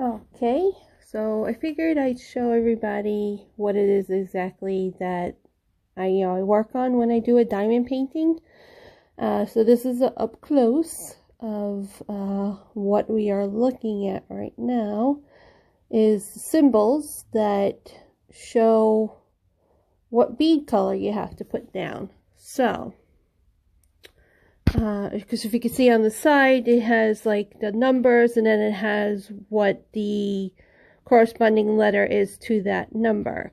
Okay, so I figured I'd show everybody what it is exactly that I work on when I do a diamond painting. So this is an up close of what we are looking at right now is symbols that show what bead color you have to put down. So because if you can see on the side, it has like the numbers, and then it has what the corresponding letter is to that number.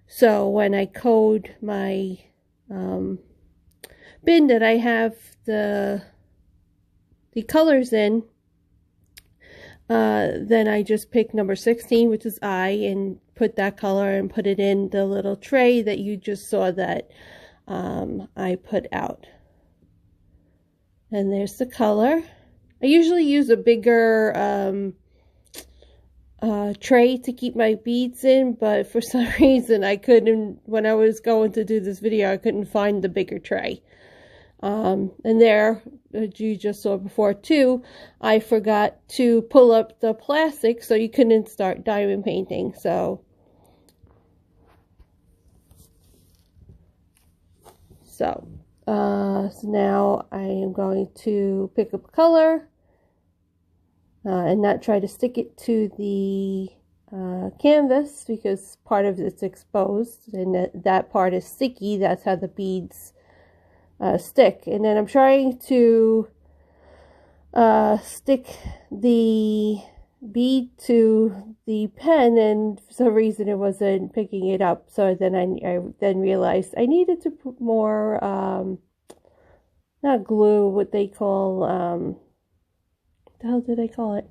So when I code my bin that I have the colors in, then I just pick number 16, which is I, and put that color and put it in the little tray that you just saw that I put out. And there's the color. I usually use a bigger tray to keep my beads in, but for some reason I couldn't, when I was going to do this video, I couldn't find the bigger tray. And there, as you just saw before too, I forgot to pull up the plastic so you couldn't start diamond painting. So now I am going to pick up color and not try to stick it to the canvas, because part of it's exposed and that part is sticky. That's how the beads stick. And then I'm trying to stick the bead to the pen, and for some reason it wasn't picking it up. So then I then realized I needed to put more not glue, what they call what the hell did I call it?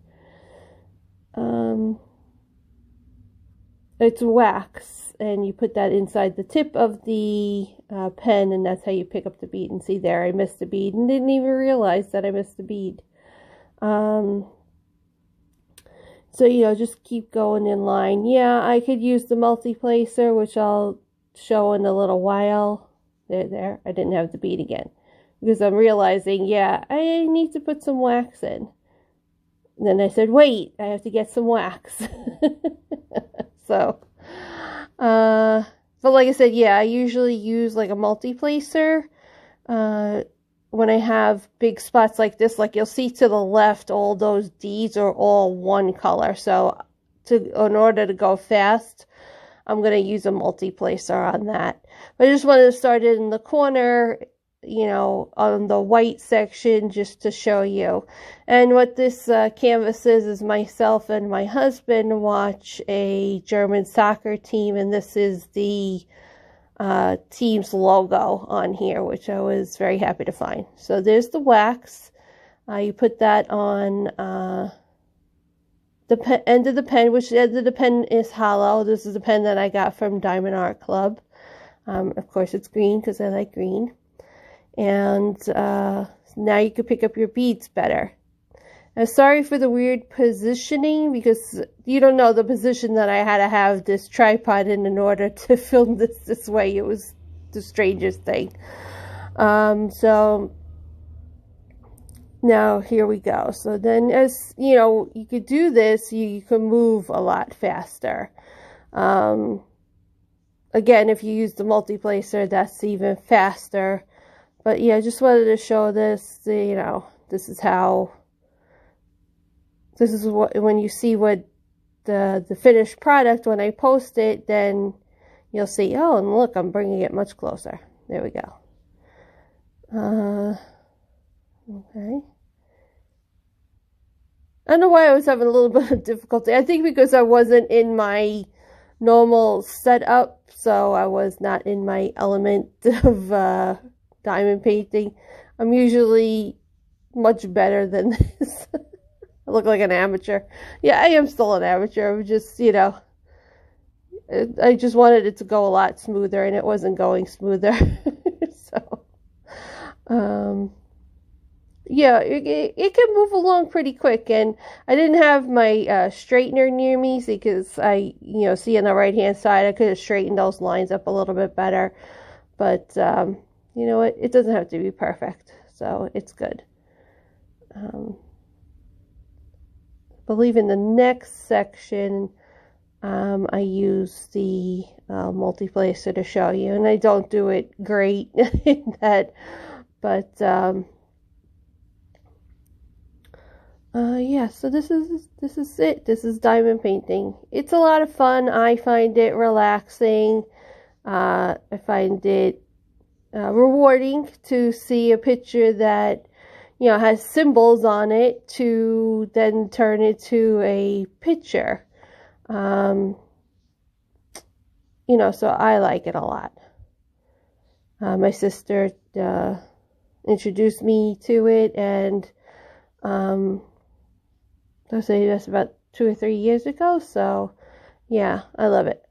It's wax, and you put that inside the tip of the pen, and that's how you pick up the bead. And see there, I missed a bead and didn't even realize that I missed a bead. So, you know, just keep going in line. Yeah, I could use the multi-placer, which I'll show in a little while. There, I didn't have the bead again, because I'm realizing, yeah, I need to put some wax in. And then I said, wait, I have to get some wax. So, but like I said, yeah, I usually use like a multi-placer when I have big spots like this. Like you'll see to the left, all those D's are all one color. So in order to go fast, I'm going to use a multi-placer on that. But I just wanted to start it in the corner, you know, on the white section, just to show you. And what this canvas is myself and my husband watch a German soccer team, and this is the team's logo on here, which I was very happy to find. So there's the wax. You put that on the end of the pen, which end of the pen is hollow. This is the pen that I got from Diamond Art Club. Of course it's green because I like green. And now you can pick up your beads better. I'm sorry for the weird positioning, because you don't know the position that I had to have this tripod in order to film this way. It was the strangest thing. So now here we go. So then, as you know, you could do this, you can move a lot faster. Again, if you use the multi-placer, that's even faster. But yeah, I just wanted to show this, you know, this is what, when you see what the finished product, when I post it, then you'll see, oh, and look, I'm bringing it much closer. There we go. Okay. I don't know why I was having a little bit of difficulty. I think because I wasn't in my normal setup, so I was not in my element of diamond painting. I'm usually much better than this. I look like an amateur. Yeah, I am still an amateur. I'm just, you know, I just wanted it to go a lot smoother, and it wasn't going smoother. So, yeah, it can move along pretty quick. And I didn't have my straightener near me, because I, you know, see on the right hand side, I could have straightened those lines up a little bit better. But you know what? It doesn't have to be perfect, so it's good. believe in the next section, I use the multiplacer to show you, and I don't do it great in that, but yeah. So this is it. This is diamond painting. It's a lot of fun. I find it relaxing. I find it rewarding to see a picture that, you know, has symbols on it to then turn it to a picture. You know, so I like it a lot. My sister introduced me to it, and I'll say that's about 2 or 3 years ago. So yeah, I love it.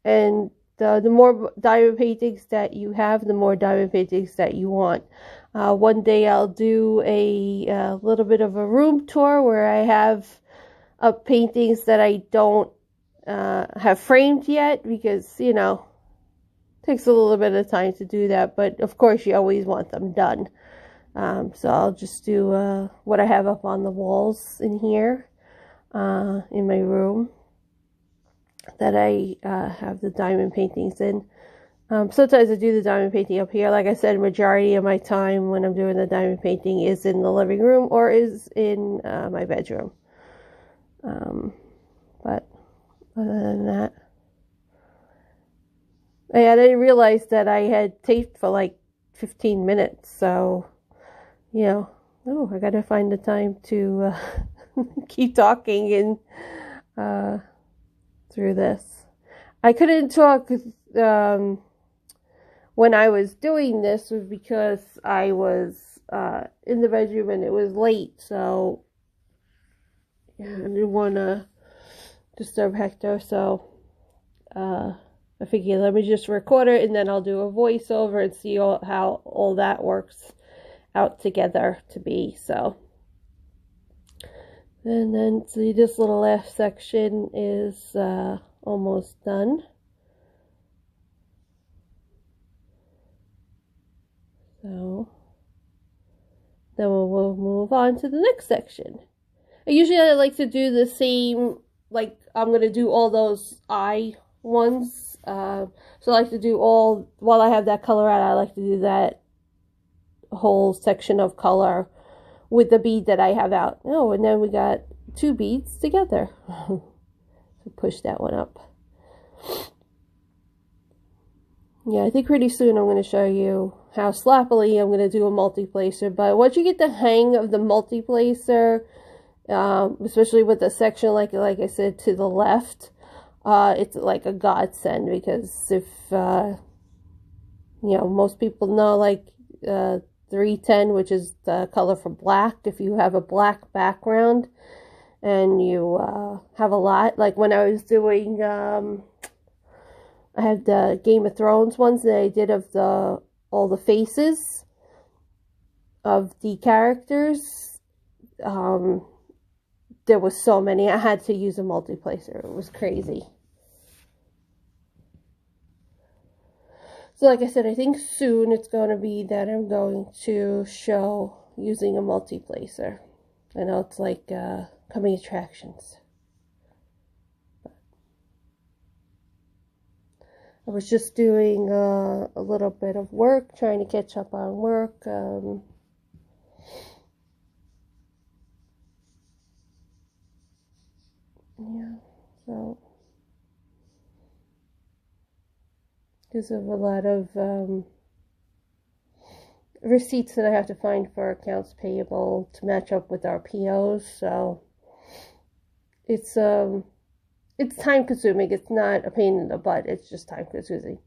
And the more diamond paintings that you have, the more diamond paintings that you want. One day I'll do a little bit of a room tour where I have paintings that I don't have framed yet, because, you know, it takes a little bit of time to do that. But of course, you always want them done. So I'll just do what I have up on the walls in here in my room that I have the diamond paintings in. Sometimes I do the diamond painting up here. Like I said, majority of my time when I'm doing the diamond painting is in the living room or is in my bedroom. But other than that, I didn't realize that I had taped for like 15 minutes. So, you know, I gotta find the time to keep talking and through this. I couldn't talk when I was doing this was because I was in the bedroom and it was late, so yeah, I didn't want to disturb Hector, so I figured let me just record it and then I'll do a voiceover and see how all that works out together to be. So, and then see, this little last section is almost done. So then we'll move on to the next section. Usually I like to do the same, like I'm going to do all those eye ones. So I like to do all, while I have that color out, I like to do that whole section of color with the bead that I have out. Oh, and then we got 2 beads together. So push that one up. Yeah, I think pretty soon I'm going to show you how sloppily I'm going to do a multiplacer. But once you get the hang of the multiplacer, especially with the section like I said to the left, it's like a godsend, because if you know, most people know like 310, which is the color for black. If you have a black background and you have a lot, like when I was doing I had the Game of Thrones ones that I did of all the faces of the characters. There was so many. I had to use a multiplacer. It was crazy. So like I said, I think soon it's going to be that I'm going to show using a multiplacer. I know it's like coming attractions. I was just doing a little bit of work, trying to catch up on work. Yeah, so because of a lot of receipts that I have to find for accounts payable to match up with our POs, so it's time consuming. It's not a pain in the butt. It's just time consuming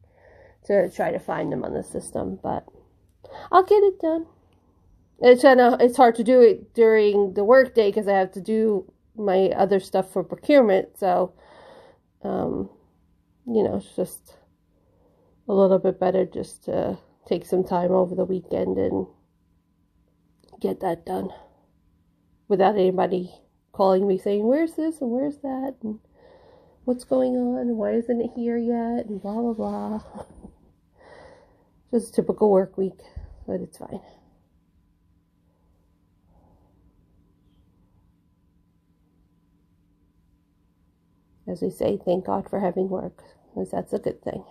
to try to find them on the system, but I'll get it done. It's hard to do it during the work day because I have to do my other stuff for procurement. So, you know, it's just a little bit better just to take some time over the weekend and get that done without anybody calling me saying, where's this and where's that and what's going on and why isn't it here yet and blah, blah, blah. Just a typical work week, but it's fine. as we say, thank God for having work, because that's a good thing.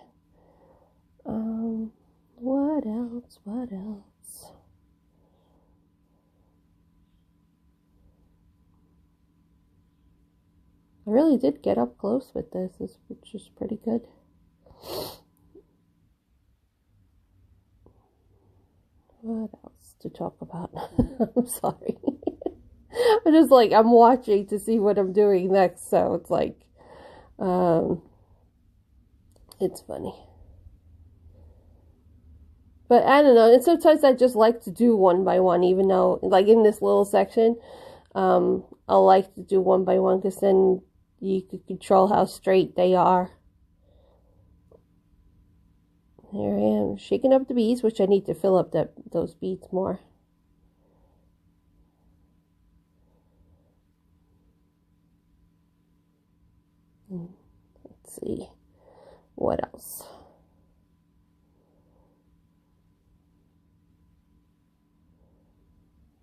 What else? What else? I really did get up close with this, which is pretty good. What else to talk about? I'm sorry. I'm just like, I'm watching to see what I'm doing next, so it's like, it's funny. But I don't know, and sometimes I just like to do one by one, even though, like in this little section, I like to do one by one, because then you can control how straight they are. There I am, shaking up the beads, which I need to fill up those beads more. Let's see, what else?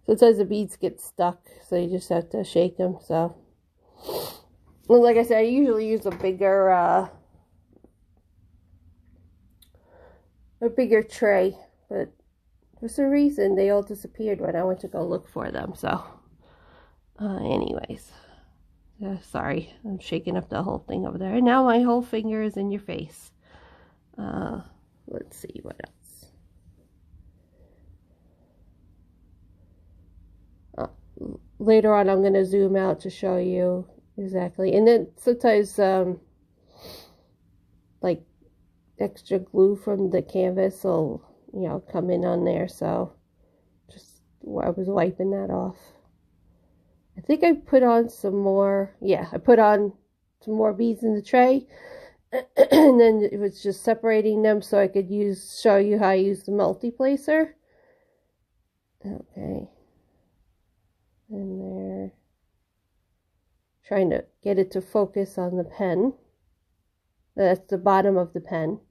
Sometimes the beads get stuck, so you just have to shake them. So, well, like I said, I usually use a bigger tray, but for some reason they all disappeared when I went to go look for them. So, anyways, sorry, I'm shaking up the whole thing over there. And now my whole finger is in your face. Let's see what else. Later on, I'm going to zoom out to show you exactly. And then sometimes, like, extra glue from the canvas will, come in on there. So, just, I was wiping that off. I think I put on some more. Yeah, I put on some more beads in the tray. And then it was just separating them so I could show you how I use the multi-placer. Okay. And they're trying to get it to focus on the pen. That's the bottom of the pen.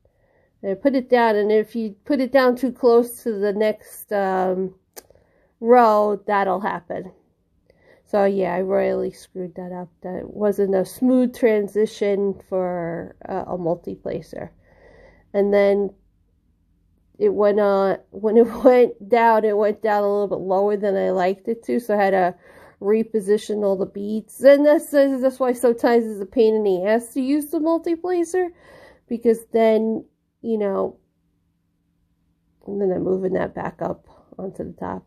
And I put it down, and if you put it down too close to the next row, that'll happen. So yeah, I royally screwed that up. That wasn't a smooth transition for a multi-placer. And then it went on, when it went down a little bit lower than I liked it to, so I had to reposition all the beads. And that's why sometimes it's a pain in the ass to use the multi-placer, because then, and then I'm moving that back up onto the top,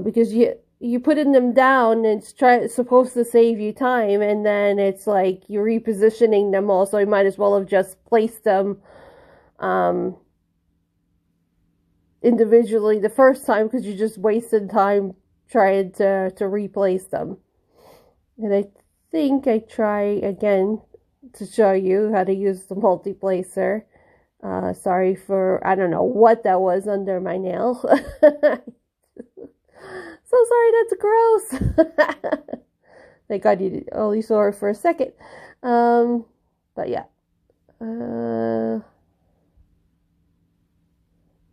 because you putting them down, and it's supposed to save you time, and then it's like you're repositioning them all, so you might as well have just placed them individually the first time, because you just wasted time trying to replace them. And I think I try again to show you how to use the multi-placer. Sorry for, I don't know what that was under my nail. So sorry, that's gross. Thank God you only saw it for a second. But yeah.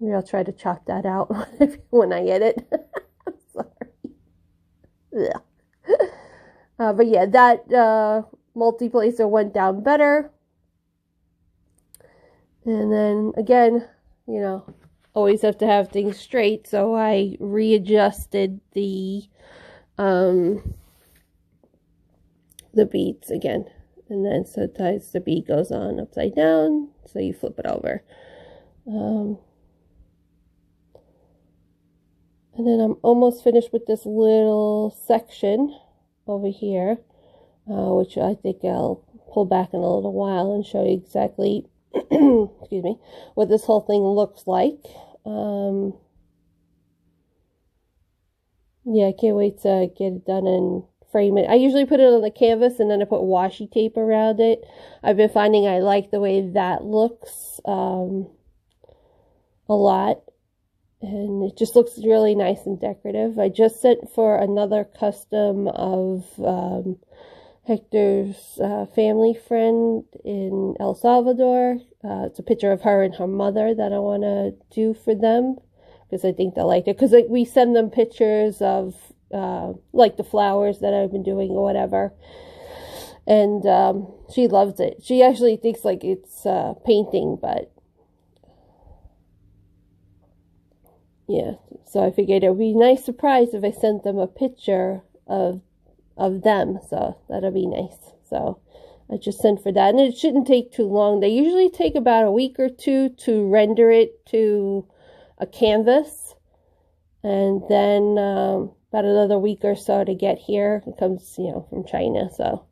Maybe I'll try to chop that out when I edit. I'm sorry. But yeah, that multi-placer went down better. And then again, always have to have things straight, so I readjusted the beads again. And then sometimes the bead goes on upside down, so you flip it over. And then I'm almost finished with this little section over here, which I think I'll pull back in a little while and show you exactly, excuse me, what this whole thing looks like. Yeah, I can't wait to get it done and frame it. I usually put it on the canvas and then I put washi tape around it. I've been finding I like the way that looks a lot. And it just looks really nice and decorative. I just sent for another custom of Hector's family friend in El Salvador. It's a picture of her and her mother that I want to do for them, because I think they'll like it. Because we send them pictures of like the flowers that I've been doing or whatever. And she loves it. She actually thinks like it's painting, but yeah. So I figured it would be a nice surprise if I sent them a picture of them. So that'll be nice. So I just sent for that. And it shouldn't take too long. They usually take about a week or two to render it to a canvas. And then about another week or so to get here. It comes, from China. So,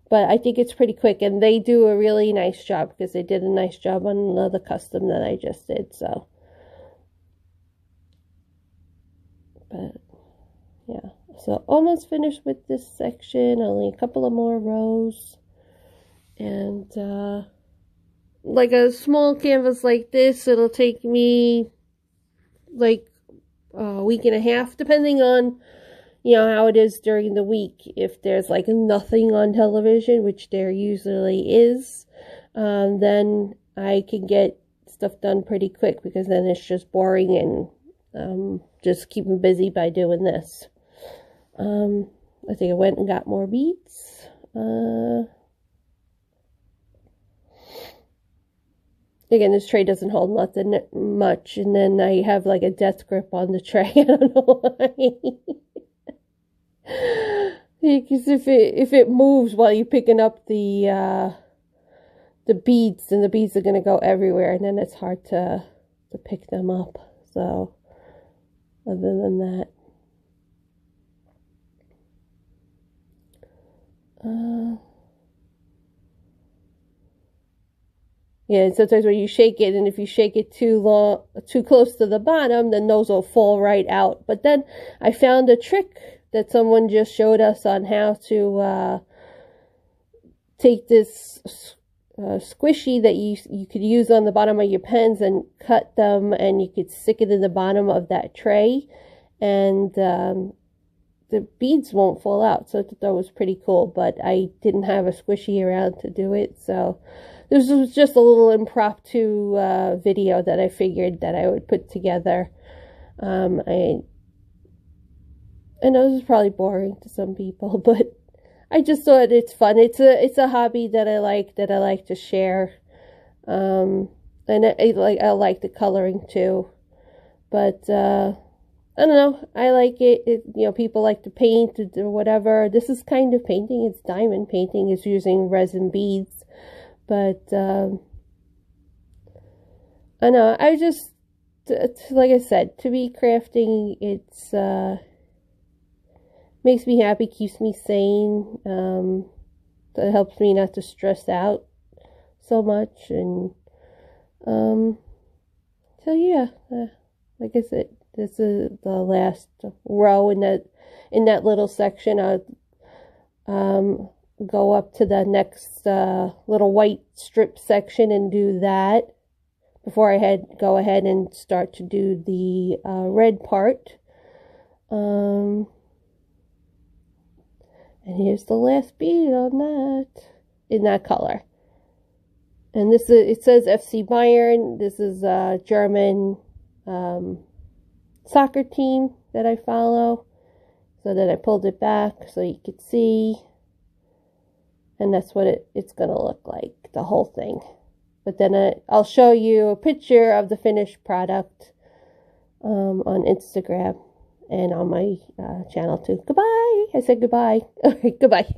but I think it's pretty quick. And they do a really nice job because they did a nice job on another custom that I just did. So, but yeah. So almost finished with this section. Only a couple of more rows. And like a small canvas like this, it'll take me like a week and a half, depending on, how it is during the week. If there's like nothing on television, which there usually is, then I can get stuff done pretty quick, because then it's just boring and just keep me busy by doing this. I think I went and got more beads. Again, this tray doesn't hold nothing much, and then I have like a death grip on the tray. I don't know why. Because if it moves while you're picking up the beads, then the beads are gonna go everywhere, and then it's hard to pick them up. So, other than that, yeah, and sometimes when you shake it, and if you shake it too close to the bottom, then those will fall right out. But then I found a trick that someone just showed us on how to take this squishy that you could use on the bottom of your pens and cut them, and you could stick it in the bottom of that tray, and the beads won't fall out. So I thought that was pretty cool, but I didn't have a squishy around to do it, so this was just a little impromptu video that I figured that I would put together. I know this is probably boring to some people, but I just thought it's fun. It's a hobby that I like to share. And I like the coloring too. But I don't know. I like it. People like to paint or whatever. This is kind of painting. It's diamond painting. It's using resin beads. But I know. I just, like I said, to be crafting, it's makes me happy, keeps me sane. It helps me not to stress out so much, and so yeah, like I said, this is the last row in that little section. I'll go up to the next little white strip section and do that before I go ahead and start to do the red part. And here's the last bead on that, in that color. And it says FC Bayern. This is a German soccer team that I follow. So that I pulled it back so you could see. And that's what it's going to look like, the whole thing. But then I'll show you a picture of the finished product on Instagram and on my channel too. Goodbye. I said goodbye. All right, goodbye.